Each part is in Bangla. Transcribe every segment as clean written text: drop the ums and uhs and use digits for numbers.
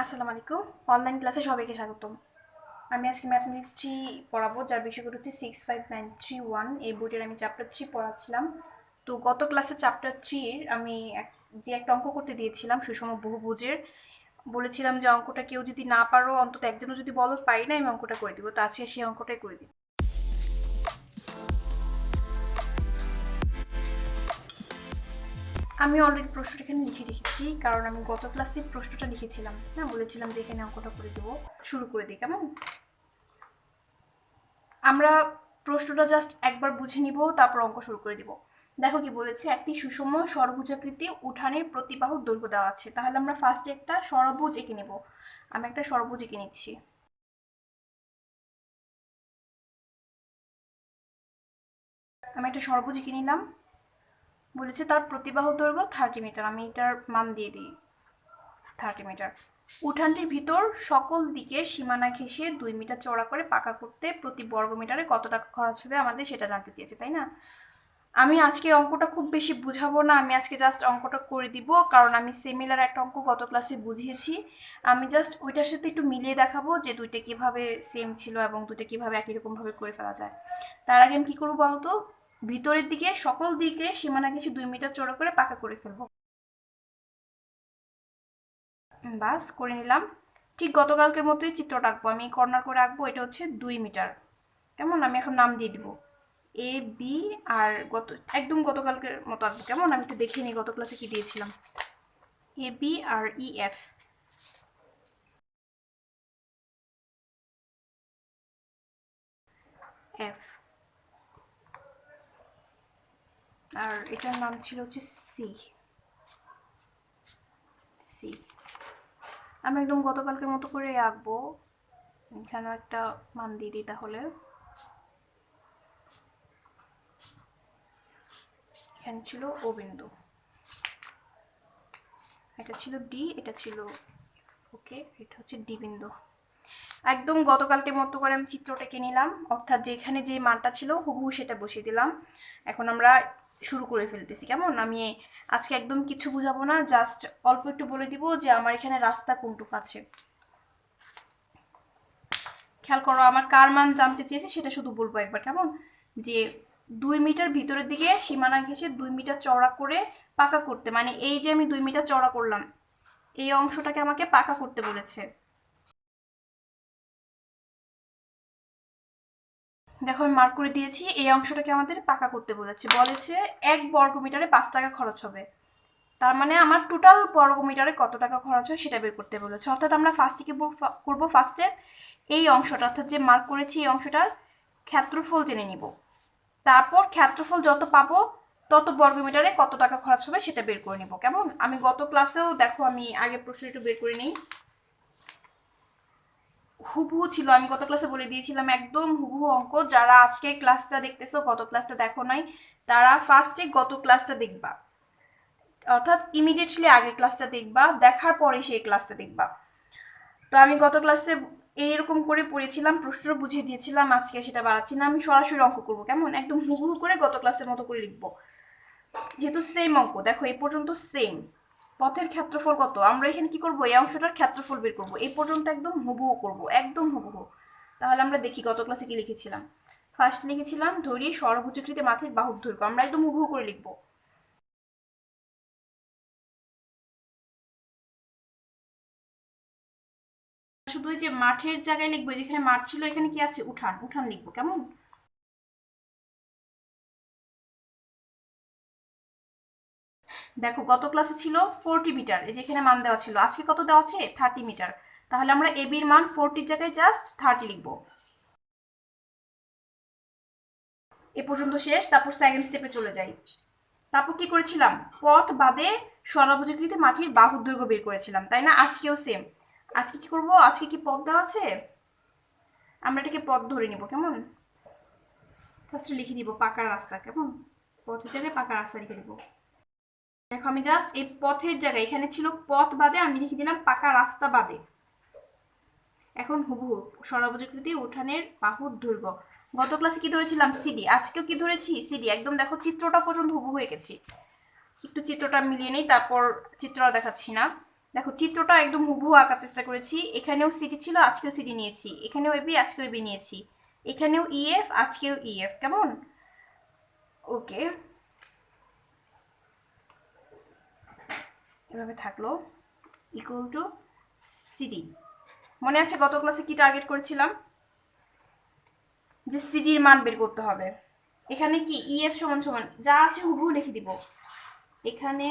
আসসালামু আলাইকুম। অনলাইন ক্লাসে সবাইকে স্বাগতম। আমি আজকে ম্যাথমেটিক্স 3 পড়াবো, যার বিষয়গুলো হচ্ছে 65931। এই বইটার আমি চ্যাপ্টার 3 পড়াচ্ছিলাম। তো গত ক্লাসে চ্যাপ্টার 3 এর আমি যে একটা অঙ্ক করতে দিয়েছিলাম সুষম বহুভুজের, বলেছিলাম যে অঙ্কটা কেউ যদি না পারো অন্তত একজনও যদি বলো পারি না, আমি অঙ্কটা করে দিব। তো আজকে সেই অঙ্কটাই করে দিব। আমি অলরেডি প্রশ্নটা এখানে লিখে রেখেছি, কারণ আমি গত ক্লাসে প্রশ্নটা লিখেছিলাম। হ্যাঁ, বলেছিলাম যে এখানে অঙ্কটা করে দেবো। শুরু করে দিই কেমন? আমরা প্রশ্নটা জাস্ট একবার বুঝে নিব, তারপর অঙ্ক শুরু করে দিব। দেখো কি বলেছে, একটি সুষম ষড়ভুজাকৃতি উঠানের প্রতিবাহুর দৈর্ঘ্য দেওয়া আছে। তাহলে আমরা ফার্স্টে একটা ষড়ভুজ এঁকে নেব। আমি একটা ষড়ভুজ এঁকে নিচ্ছি। আমি একটা ষড়ভুজ এঁকে নিলাম। বলেছে তার প্রতিবাহু দৈর্ঘ্য 30 মিটার। আমি এটার মান দিয়ে দিই 30 মিটার। উঠানটির ভিতর সকল দিকের সীমানা ঘেঁষে 2 মিটার চওড়া করে পাকা করতে প্রতি বর্গ মিটারে কত টাকা খরচ হবে আমাদের সেটা জানতে চেয়েছে, তাই না? আমি আজকে অঙ্কটা খুব বেশি বুঝাবো না, আমি আজকে জাস্ট অঙ্কটা করে দিব, কারণ আমি সিমিলার একটা অঙ্ক গত ক্লাসে বুঝিয়েছি। আমি জাস্ট ওইটার সাথে একটু মিলিয়ে দেখাবো যে দুইটা কিভাবে সেম ছিল এবং দুইটা কিভাবে একই রকম ভাবে করে ফেলা যায়। তার আগে আমি কি করবো বলতো, ভিতরের দিকে সকল দিকে সীমানা ঘেঁষে 2 মিটার চওড়া করে পাকা করে ফেলবো। বাস করে নিলাম। ঠিক গতকালকের মতোই চিত্রটা আঁকবো, আমি কর্নার করে আঁকবো। এটা হচ্ছে 2 মিটার। কেমন? আমি এখন নাম দিয়ে দিব এ বি। আর একদম গতকালকের মতো আঁকবো। কেমন? আমি একটু দেখে নিই গত ক্লাসে কি দিয়েছিলাম। A B R E F. F R এটার নাম ছিল হচ্ছে সি। সি আমি একদম গতকালকের মতো করে আঁকবো। এখানে একটা মান দিয়ে দিই তাহলে। এখানে ছিল ও বিন্দু, এটা ছিল ডি, এটা ছিল ওকে, এটা হচ্ছে ডি বিন্দু। একদম গতকালকের মতো করে আমি চিত্রটা এঁকে নিলাম, অর্থাৎ যেখানে যে মানটা ছিল হুবহু সেটা বসিয়ে দিলাম। এখন আমরা শুরু করে ফেলতেছি। কেমন? আমি আজকে একদম কিছু বুঝাবো না, জাস্ট অল্প একটু বলে দিব যে আমার এখানে রাস্তা কোনটুকু আছে। খেয়াল করো, আমার কার মান জানতে চেয়েছে সেটা শুধু বলবো একবার। কেমন? যে 2 মিটার ভিতরের দিকে সীমানা ঘেঁষে 2 মিটার চওড়া করে পাকা করতে, মানে এই যে আমি 2 মিটার চওড়া করলাম, এই অংশটাকে আমাকে পাকা করতে বলেছে। দেখো আমি মার্ক করে দিয়েছি, এই অংশটাকে আমাদের পাকা করতে বলেছে। 1 বর্গ মিটারে 5 টাকা খরচ হবে। তার মানে আমার টোটাল বর্গ মিটারে কত টাকা খরচ হয় সেটা বের করতে বলেছে। অর্থাৎ আমরা ফার্স্টে কি করবো, ফার্স্টে এই অংশটা অর্থাৎ যে মার্ক করেছি এই অংশটার ক্ষেত্রফল জেনে নিব। তারপর ক্ষেত্রফল যত পাবো তত বর্গ মিটারে কত টাকা খরচ হবে সেটা বের করে নিব। কেমন? আমি গত ক্লাসেও দেখো, আমি আগে প্রশ্ন একটু বের করে নিই। হুবহু ছিল, আমি গত ক্লাসে বলে দিয়েছিলাম একদম হুবহু অঙ্ক। যারা আজকে ক্লাসটা দেখতেছো গত ক্লাসটা দেখো নাই, তারা ফার্স্টে গত ক্লাসটা দেখবা, অর্থাৎ ইমিডিয়েটলি আগে ক্লাসটা দেখবা, দেখার পরে সেই ক্লাসটা দেখবা। তো আমি গত ক্লাসে এইরকম করে পড়েছিলাম, প্রশ্ন বুঝিয়ে দিয়েছিলাম। আজকে সেটা বাড়াচ্ছি না, আমি সরাসরি অঙ্ক করবো। কেমন? একদম হুবহু করে গত ক্লাসের মতো করে লিখবো, যেহেতু সেম অঙ্ক। দেখো এই পর্যন্ত সেম। পথের ক্ষেত্রফল কত, আমরা এখানে কি করব, এই অংশটার ক্ষেত্রফল বের করব। এই পর্যন্ত একদম হুবহু করব, একদম হুবহু। তাহলে আমরা দেখি গত ক্লাসে কি লিখেছিলাম। ফার্স্ট লিখেছিলাম ধরি ষড়ভুজাকৃতি মাঠের বাহুর দৈর্ঘ্য, আমরা একদম হুবহু করে লিখবো। শুধু ওই যে মাঠের জায়গায় লিখবো, যেখানে মাঠ ছিল এখানে কি আছে, উঠান, উঠান লিখবো। কেমন? দেখো গত ক্লাসে ছিল 40 মিটার, এই যেখানে মান দেওয়া ছিল। আজকে কত দেওয়া আছে? 30 মিটার। তাহলে আমরা এ বির মান 40 জায়গায় জাস্ট 30 লিখবো। এ পর্যন্ত শেষ। তারপর সেকেন্ড স্টেপে চলে যাই। তারপর কি করেছিলাম, পথ বাদে ষড়ভুজাকৃতি মাটির বাহুর দৈর্ঘ্য বের করেছিলাম, তাই না? আজকেও সেম। আজকে কি করব, আজকে কি পথ দেওয়া আছে, আমরা এটাকে পথ ধরে নিব। কেমন? ফার্স্টে লিখে দিব পাকা রাস্তা। কেমন? পথের জায়গায় পাকা রাস্তা লিখে দিব। দেখো আমি জাস্ট এই পথের জায়গায়, এখানে ছিল পথ বাদে, আমি লিখে দিলাম পাকা রাস্তা বাদে। এখন হুবহু ষড়ভুজাকৃতি উঠানের বাহুর দৈর্ঘ্য। গত ক্লাসে কি ধরেছিলাম, সিডি। আজকেও কি ধরেছি, সিডি। একদম দেখো চিত্রটা পর্যন্ত হুবহু হয়ে গেছি। একটু চিত্রটা মিলিয়ে নেই, তারপর চিত্রটা দেখাচ্ছি না। দেখো চিত্রটা একদম হুবহু আঁকার চেষ্টা করেছি। এখানেও সিডি ছিল, আজকেও সিডি নিয়েছি। এখানেও এবি, আজকেও এবি নিয়েছি। এখানেও ইএফ, আজকেও ইএফ। কেমন? ওকে, এভাবে থাকলো ইকুয়াল টু সিডি। মনে আছে গত ক্লাসে কি টার্গেট করেছিলাম? যে সিডির মান বের করতে হবে। এখানে কি ইএফ সমান সমান যা আছে হুবহু লিখে দিব। এখানে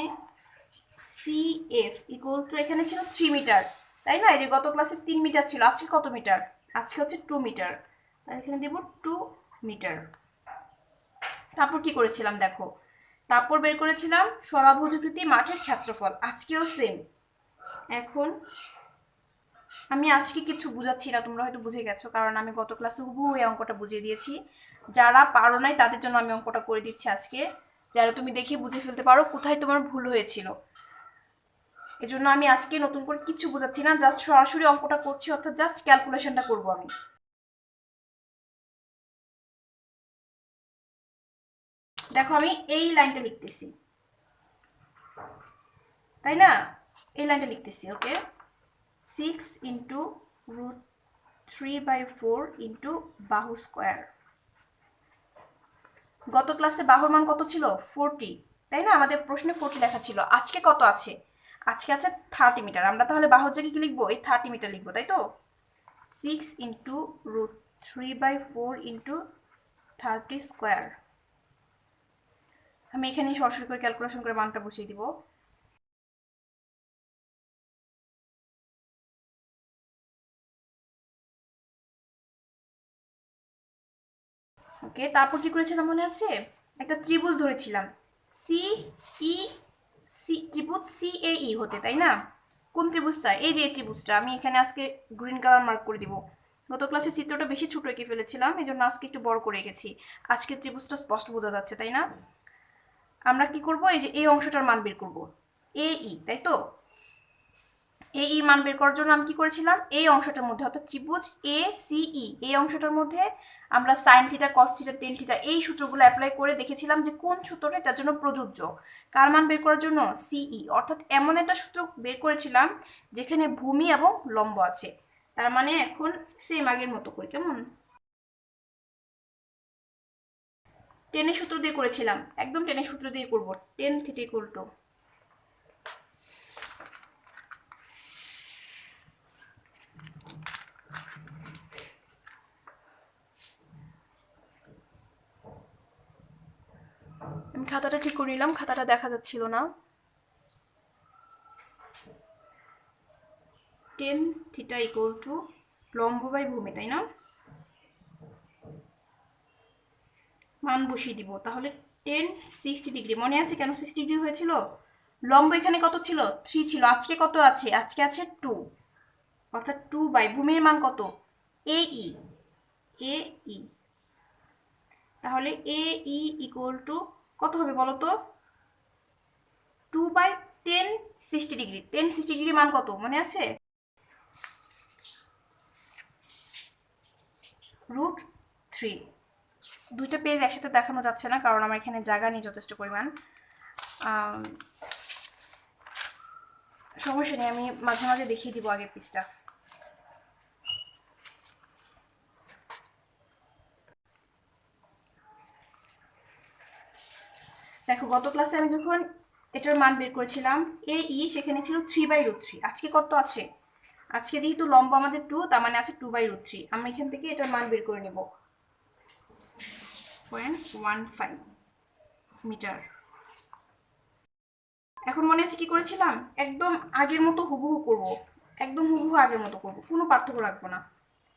সিএফ ইকুয়াল টু, এখানে ছিল 3 মিটার, তাই না? এই যে গত ক্লাসে 3 মিটার ছিল, আজকে কত মিটার? আজকে হচ্ছে 2 মিটার, আর এখানে দেব 2 মিটার। তারপর কি করেছিলাম দেখো, তারপর বের করেছিলাম সরাভুজকৃতি মাঠের ক্ষেত্রফল, আজকেও সেম। এখন আমি আজকে কিছু বুঝাচ্ছি না, তোমরা হয়তো বুঝে গেছো, কারণ আমি গত ক্লাসে হুবহু এই অঙ্কটা বুঝিয়ে দিয়েছি। যারা পারো নাই তাদের জন্য আমি অঙ্কটা করে দিচ্ছি আজকে, যারা তুমি দেখে বুঝে ফেলতে পারো কোথায় তোমার ভুল হয়েছিল। এজন্য আমি আজকে নতুন করে কিছু বোঝাচ্ছি না, জাস্ট সরাসরি অঙ্কটা করছি, অর্থাৎ জাস্ট ক্যালকুলেশনটা করব আমি। দেখো আমি এই লাইনটা লিখতেছি, তাই না? এই লাইনটা লিখতেছি। ওকে, 6 ইন্টু √3/4 ইন্টু বাহু স্কোয়ার। গত ক্লাসে বাহুর মান কত ছিল? 40, তাই না? আমাদের প্রশ্নে 40 লেখা ছিল। আজকে কত আছে? আজকে আছে 30 মিটার। আমরা তাহলে বাহুর জায়গায় কি লিখবো? এই 30 মিটার লিখবো, তাই তো? 6 ইন্টু √3/4 ইন্টু 30 স্কোয়ার। আমি এখানে সরাসরি করে ক্যালকুলেশন করে মানটা বসিয়ে দিব। ওকে, তারপর কি করেছিলাম মনে আছে? একটা ত্রিভুজ ধরেছিলাম, সি ই সি, ত্রিভুজ সি এ ই হতে, তাই না? কোন ত্রিভুজটা? এই যে এই ত্রিভুজটা। আমি এখানে আজকে গ্রিন কালার মার্ক করে দিব। গত ক্লাসে চিত্রটা বেশি ছোট এঁকে ফেলেছিলাম, এই জন্য আজকে একটু বড় করে এঁকেছি। আজকে ত্রিভুজটা স্পষ্ট বোঝা যাচ্ছে, তাই না? আমরা কি করব? এই যে এই অংশটার মান বের করব, এ ই, তাই তো? এই মান বের করার জন্য আমি কি করেছিলাম, এই অংশটার মধ্যে অর্থাৎ ত্রিভুজ এ সি ই, এই অংশটার মধ্যে আমরা sine theta, cos theta, tan theta এই সূত্রগুলো অ্যাপ্লাই করে দেখেছিলাম যে কোন সূত্রটা এটার জন্য প্রযোজ্য। কার মান বের করার জন্য? সিই, অর্থাৎ এমন একটা সূত্র বের করেছিলাম যেখানে ভূমি এবং লম্ব আছে। তার মানে এখন সেম আগের মতো করি, কেমন? টেনের সূত্র দিয়ে করেছিলাম, একদম টেনের সূত্র দিয়ে করব। টেন থিটা ইকুয়াল টু, আমি খাতাটা ঠিক করে নিলাম, খাতাটা দেখা যাচ্ছিল না। টেন থিটা ইকুয়াল টু লম্ব বাই ভূমি, তাই না? মান বসিয়ে দিব। তাহলে 10 60 ডিগ্রি। মনে আছে কেন 60 ডিগ্রি হয়েছিল? লম্ব এখানে কত ছিল? 3 ছিল। আজকে কত আছে? আজকে আছে 2, অর্থাৎ 2 বাই ভূমির মান কত? এ ই, এ ই। তাহলে এ ই ইকুয়াল টু কত হবে বলো তো? 2/10 60 ডিগ্রি। 10 60 ডিগ্রি মান কত মনে আছে? √3। দুইটা পেজ একসাথে দেখানো যাচ্ছে না, কারণ আমার এখানে জায়গা নেই যথেষ্ট পরিমাণ। সমস্যা নেই, আমি মাঝে মাঝে দেখিয়ে দিব আগের পেজটা। দেখো গত ক্লাসে আমি যখন এটার মান বের করেছিলাম এ ই, সেখানে ছিল 3/√3। আজকে কত আছে? আজকে যেহেতু লম্ব আমাদের 2, তার মানে আছে 2/√3। আমরা এখান থেকে এটার মান বের করে নেব, 0.15 মিটার। এখন মনে আছে কি করেছিলাম? একদম আগের মতো হুবহু করব, একদম হুবহু আগের মতো করব, কোনো পার্থক্য রাখবো না।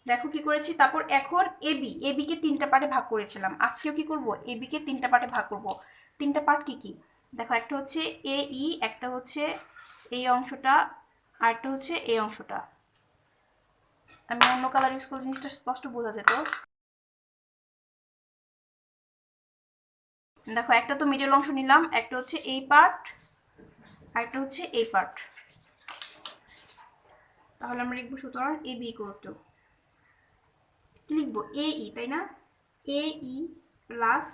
দেখো কি করেছি। তারপর এখন এবি, এবি কে 3টা পার্টে ভাগ করেছিলাম। আজকেও কি করব? এবি কে 3টা পার্টে ভাগ করব। 3টা পার্ট কি কি? দেখো, একটা হচ্ছে এ ই, একটা হচ্ছে এই অংশটা, আর একটা হচ্ছে এই অংশটা। আমি অন্য কালার ইউজ করলে জিনিসটা স্পষ্ট বোঝা যেত। দেখো, একটা তো মিডল অংশ নিলাম, একটা হচ্ছে এই পার্ট, আর একটা হচ্ছে এই পার্ট। তাহলে আমরা লিখবো সুতরাং এ বি ইকুয়াল টু, কি লিখবো? এ ই, তাই না? A E plus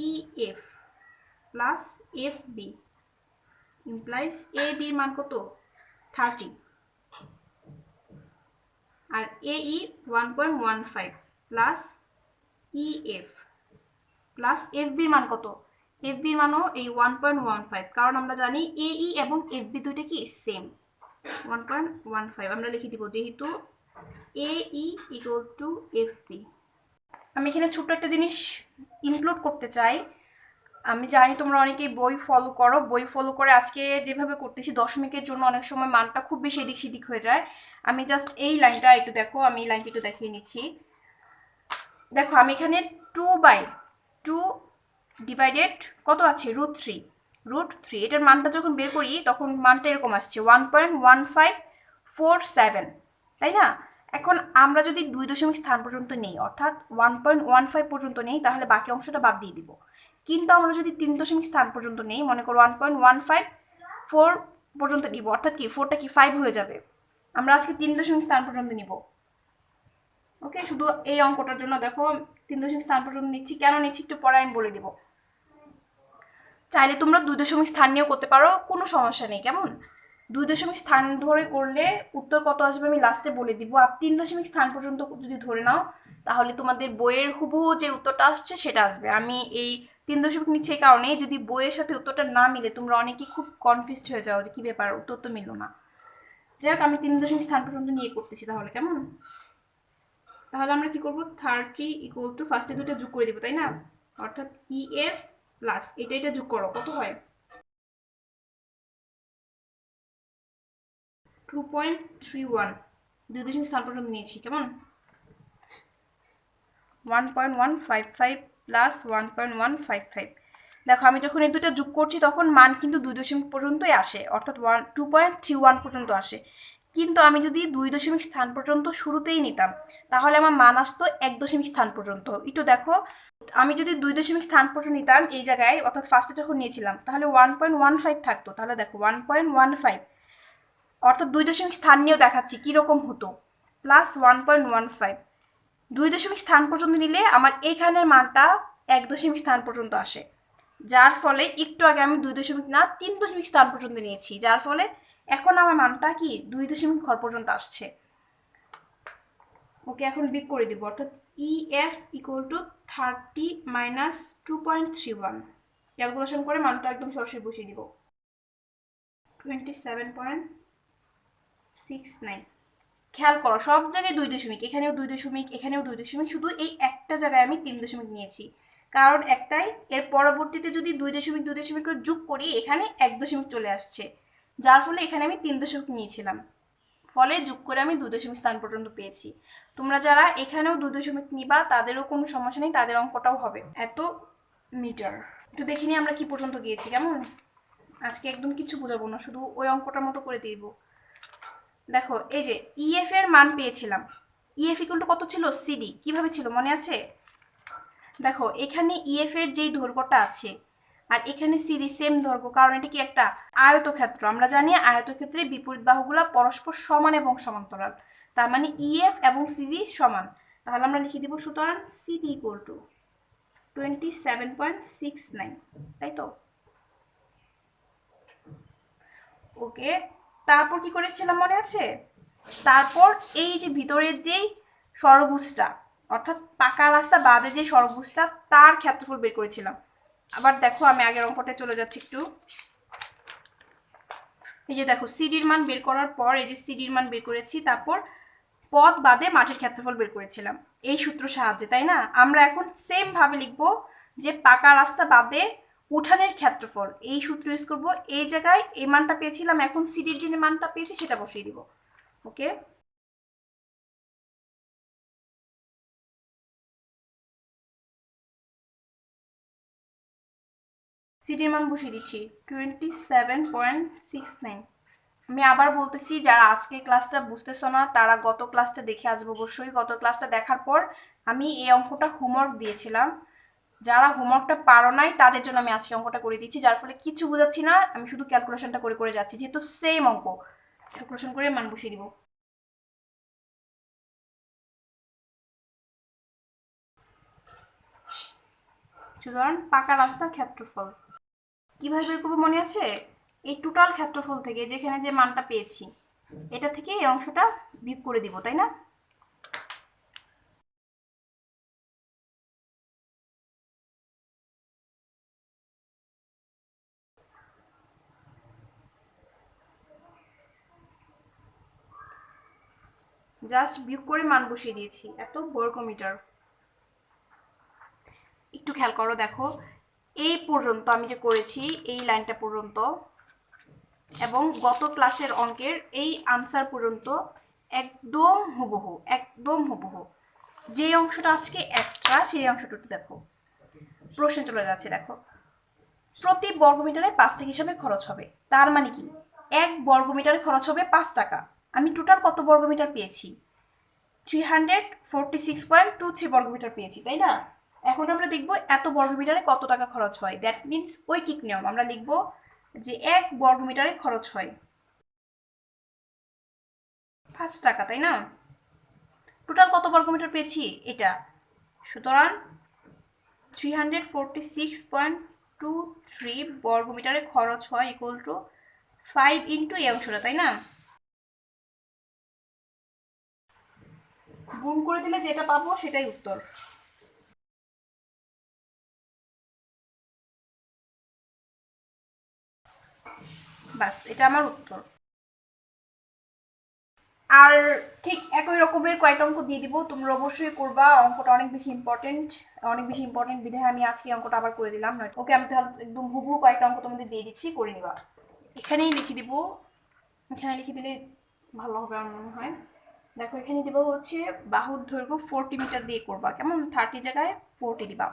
E F plus F B implies A বির মান কত? 30 আর AE 1.15 plus EF plus FB এর মান কত? FB এর মানও এই 1.15, কারণ আমরা জানি AE এবং FB দুইটা কি সেম 1.15। আমরা লিখে দিব যেহেতু AE equal to FB। আমি এখানে ছোট্ট একটা জিনিস ইনক্লুড করতে চাই। আমি জানি তোমরা অনেকেই বই ফলো করো, বই ফলো করে আজকে যেভাবে করতেছি দশমিকের জন্য অনেক সময় মানটা খুব বেশি এদিক সেদিক হয়ে যায়। আমি জাস্ট এই লাইনটা একটু দেখো, আমি এই লাইনটা একটু দেখিয়ে নিচ্ছি। দেখো আমি এখানে 2/2 ডিভাইডেড কত আছে √3 এটার মানটা যখন বের করি তখন মানটা এরকম আসছে 1.1547, তাই না? এখন আমরা যদি 2 দশমিক স্থান পর্যন্ত নেই অর্থাৎ 1.15 পর্যন্ত নেই তাহলে বাকি অংশটা বাদ দিয়ে দিব, কিন্তু আমরা যদি 3 দশমিক স্থান পর্যন্ত নেই, মনে করো 1.154 পর্যন্ত নিব, অর্থাৎ কি 4টা কি 5 হয়ে যাবে। আমরা আজকে 3 দশমিক স্থান পর্যন্ত নিব। ওকে, শুধু এই অঙ্কটার জন্য দেখো 3 দশমিক স্থান পর্যন্ত নিচ্ছি, কেন নিচ্ছি একটু পরে আমি বলে দিব। চাইলে তোমরা 2 দশমিক স্থান নিয়েও করতে পারো, কোনো সমস্যা নেই। কেমন 2 দশমিক স্থান ধরে করলে উত্তর কত আসবে আমি লাস্টে বলে দিব। আর 3 দশমিক স্থান পর্যন্ত যদি ধরে নাও তাহলে তোমাদের বইয়ের হুবহু যে উত্তরটা আসছে সেটা আসবে। আমি এই 3 দশমিক নিচ্ছি এই কারণে যদি বইয়ের সাথে উত্তরটা না মিলে তোমরা অনেকেই খুব কনফিউজড হয়ে যাও যে কি ব্যাপার উত্তর তো মিললো না। যাই হোক আমি 3 দশমিক স্থান পর্যন্ত নিয়ে করতেছি। তাহলে কেমন, তাহলে আমরা কি করব 30 ইকুয়াল টু ফার্স্টে দুটো যোগ করে দিব, তাই না? অর্থাৎ EF প্লাস এটা যোগ করো, কত হয় 2.31, 2 দশমিক স্থান পর্যন্ত নিয়েছি। কেমন 1.155 প্লাস 1.155। দেখো আমি যখন এই দুটো যোগ করছি তখন মান কিন্তু 2 দশমিক পর্যন্তই আসে, অর্থাৎ 2.31 পর্যন্ত আসে। কিন্তু আমি যদি 2 দশমিক স্থান পর্যন্ত শুরুতেই নিতাম তাহলে আমার মান আসতো 1 দশমিক স্থান পর্যন্ত। একটু দেখো আমি যদি 2 দশমিক স্থান পর্যন্ত নিতাম এই জায়গায়, অর্থাৎ ফার্স্টে যখন নিয়েছিলাম তাহলে 1.15 থাকতো। তাহলে দেখো 1.15 অর্থাৎ 2 দশমিক স্থান নিয়েও দেখাচ্ছি কিরকম হতো, প্লাস 1.15 2 দশমিক স্থান পর্যন্ত নিলে আমার এখানের মানটা 1 দশমিক স্থান পর্যন্ত আসে, যার ফলে একটু আগে আমি 2 দশমিক না 3 দশমিক স্থান পর্যন্ত নিয়েছি, যার ফলে এখন আমার মানটা কি 2 দশমিক ঘর পর্যন্ত আসছে। ওকে, এখন বিগ করে দিব, অর্থাৎ EF equal to 30 minus 2.31। Calculation করে মানটা একদম সরাসরি বসিয়ে দিব 27.69। খেয়াল করো সব জায়গায় 2 দশমিক, এখানেও 2 দশমিক, এখানেও 2 দশমিক, শুধু এই একটা জায়গায় আমি 3 দশমিক নিয়েছি, কারণ একটাই। এর পরবর্তীতে যদি 2 দশমিক 2 দশমিক যোগ করি এখানে 1 দশমিক চলে আসছে, যার ফলে এখানে আমি 3 দশমিক নিয়েছিলাম, ফলে যোগ করে আমি 2 দশমিক স্থান পর্যন্ত পেয়েছি। তোমরা যারা এখানেও 2 দশমিক নিবা তাদেরও কোনো সমস্যা নেই, তাদের অঙ্কটাও হবে এত মিটার। একটু দেখে নিই আমরা কি পর্যন্ত গিয়েছি। কেমন আজকে একদম কিছু বোঝাবো না, শুধু ওই অঙ্কটার মতো করে দিব। দেখো এই যে EF এর মান পেয়েছিলাম, EF ইকুয়াল টু কত ছিল CD, কিভাবে ছিল মনে আছে? দেখো এখানে EF এর যেই দৈর্ঘ্যটা আছে আর এখানে CD সেম দৈর্ঘ্য, কারণ এটা কি একটা আয়তক্ষেত্র। আমরা জানি আয়তক্ষেত্রের বিপরীত বাহুগুলো পরস্পর সমান এবং সমান্তরাল, তার মানে EF এবং CD সমান। তাহলে আমরা লিখে দিব সুতরাং CD ইকুয়াল টু 27.69, তাই তো? ওকে, তারপর কি করেছিলাম মনে আছে? তারপর এই যে ভিতরের যেই ষড়ভুজটা অর্থাৎ পাকা রাস্তা বাদে যে ষড়ভুজটা তার ক্ষেত্রফল বের করেছিলাম। আবার দেখো আমি আগের অঙ্কটা চলে যাচ্ছি একটু। এই যে দেখো সিডির মান বের করার পর এই যে সিডির মান বের করেছি, তারপর পথ বাদে মাঠের ক্ষেত্রফল বের করেছিলাম এই সূত্র সাহায্যে, তাই না? আমরা এখন সেম ভাবে লিখবো যে পাকা রাস্তা বাদে উঠানের ক্ষেত্রফল, এই সূত্র ইউজ করবো। এই জায়গায় এই মানটা পেয়েছিলাম, এখন সিডির যে মানটা পেয়েছি সেটা বসিয়ে দিব। ওকে, সিডির মান বসিয়ে দিচ্ছি 27.69। আমি আবার বলতেছি যারা আজকে ক্লাসটা বুঝতেছো না তারা গত ক্লাসটা দেখে আসবো অবশ্যই। গত ক্লাসটা দেখার পর আমি এই অঙ্কটা হোমওয়ার্ক দিয়েছিলাম, যারা হোমওয়ার্কটা পারো নাই তাদের জন্য আমি আজকে অঙ্কটা করে দিচ্ছি, যার ফলে কিছু বোঝাচ্ছি না, আমি শুধু ক্যালকুলেশনটা করে করে যাচ্ছি, যেহেতু সেম অঙ্ক ক্যালকুলেশন করে মান বসিয়ে দিব। সুতরাং পাকা রাস্তার ক্ষেত্রফল কিভাবে বের করবো মনে আছে? এই টোটাল ক্ষেত্রফল থেকে যেখানে যে মানটা পেয়েছি এটা থেকে এই অংশটা বিয়োগ করে দিব, তাই না? জাস্ট বিয়োগ করে মান বসিয়ে দিয়েছি, এত বর্গমিটার। একটু খেয়াল করো, দেখো এই পর্যন্ত আমি যে করেছি এই লাইনটা পর্যন্ত এবং গত ক্লাসের অঙ্কের এই আনসার পর্যন্ত একদম হুবহু, একদম হুবহু। যে অংশটা আজকে এক্সট্রা সেই অংশটুকু দেখো, প্রশ্নে চলে যাচ্ছে। দেখো প্রতি বর্গমিটারে 5 টাকা হিসাবে খরচ হবে, তার মানে কি 1 বর্গমিটারে খরচ হবে 5 টাকা। আমি টোটাল কত বর্গমিটার পেয়েছি? 346.23 বর্গমিটার পেয়েছি, তাই না? এখন আমরা দেখব এত বর্গমিটারে কত টাকা খরচ হয়। দ্যাট মিন্স ঐকিক নিয়ম, আমরা লিখব যে 1 বর্গমিটারে খরচ হয় 5 টাকা, তাই না? টোটাল কত বর্গমিটার পেয়েছি এটা, সুতরাং 346.23 বর্গমিটারে খরচ হয় ইকুয়াল টু 5 ইন্টু এই অংশটা, তাই না? গুণ করে দিলে যেটা পাবো সেটাই উত্তর। বাস, এটা আমার উত্তর। আর ঠিক একই রকমের কয়েকটা অঙ্ক দিয়ে দিব, তোমরা অবশ্যই করবা। অঙ্কটা অনেক বেশি ইম্পর্টেন্ট, অনেক বেশি ইম্পর্টেন্ট বিধায় আমি আজকে অঙ্কটা আবার করে দিলাম। ওকে, আমি তাহলে একদম হুবহু কয়েকটা অঙ্ক তোমাদের দিয়ে দিচ্ছি, করে নিবা। এখানেই লিখে দিব, এখানে লিখে দিলে ভালো হবে আমার মনে হয়। দেখো এখানে দিব হচ্ছে বাহুর দৈর্ঘ্য 40 মিটার দিয়ে করবা, কেমন? 30 জায়গায় 40 দিবা,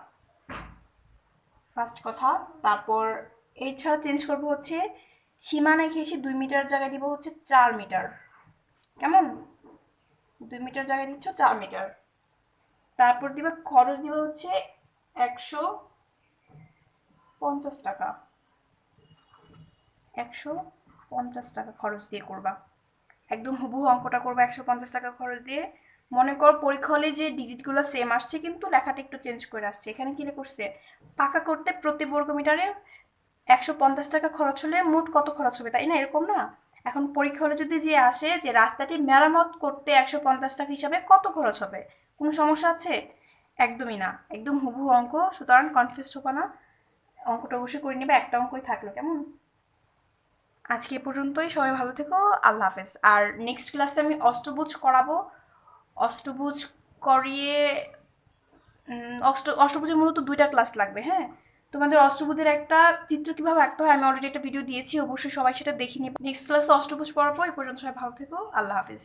ফার্স্ট কথা। তারপর এছাড়া চেঞ্জ করবো হচ্ছে সীমানা ঘেঁষে 2 মিটার জায়গায় দিব হচ্ছে 4 মিটার, কেমন? 2 মিটার জায়গায় দিচ্ছ 4 মিটার। তারপর দিবা খরচ দিবা হচ্ছে 150 টাকা, 150 টাকা খরচ দিয়ে করবা। একদম হুবহু অঙ্কটা করবা 150 টাকা খরচ দিয়ে। মনে কর পরীক্ষা হলে যে ডিজিটগুলো সেম আসছে কিন্তু লেখাটা একটু চেঞ্জ করে আসছে। এখানে কি করছে, পাকা করতে প্রতি বর্গ মিটারে 150 টাকা খরচ হলে মোট কত খরচ হবে, তাই না? এরকম না? এখন পরীক্ষা হলে যদি যে আসে যে রাস্তাটি মেরামত করতে 150 টাকা হিসাবে কত খরচ হবে, কোনো সমস্যা আছে? একদমই না, একদম হুবহু অঙ্ক, সুতরাং কনফিউজ হবে না। অঙ্কটা অবশ্যই করে নেবে, একটা অঙ্কই থাকলো, কেমন? আজকে এ পর্যন্তই, সবাই ভালো থেকো, আল্লাহ হাফেজ। আর নেক্সট ক্লাসে আমি অষ্টভুজ করাবো। অষ্টভুজ করিয়ে অষ্টভুজের মূলত 2টা ক্লাস লাগবে, হ্যাঁ? তোমাদের অষ্টভুজের একটা চিত্র কিভাবে আঁকতে হয় আমি অলরেডি একটা ভিডিও দিয়েছি, অবশ্যই সবাই সেটা দেখে নিবে। নেক্সট ক্লাসে অষ্টভুজ পড়াবো। এই পর্যন্ত সবাই ভালো থেকো, আল্লাহ হাফেজ।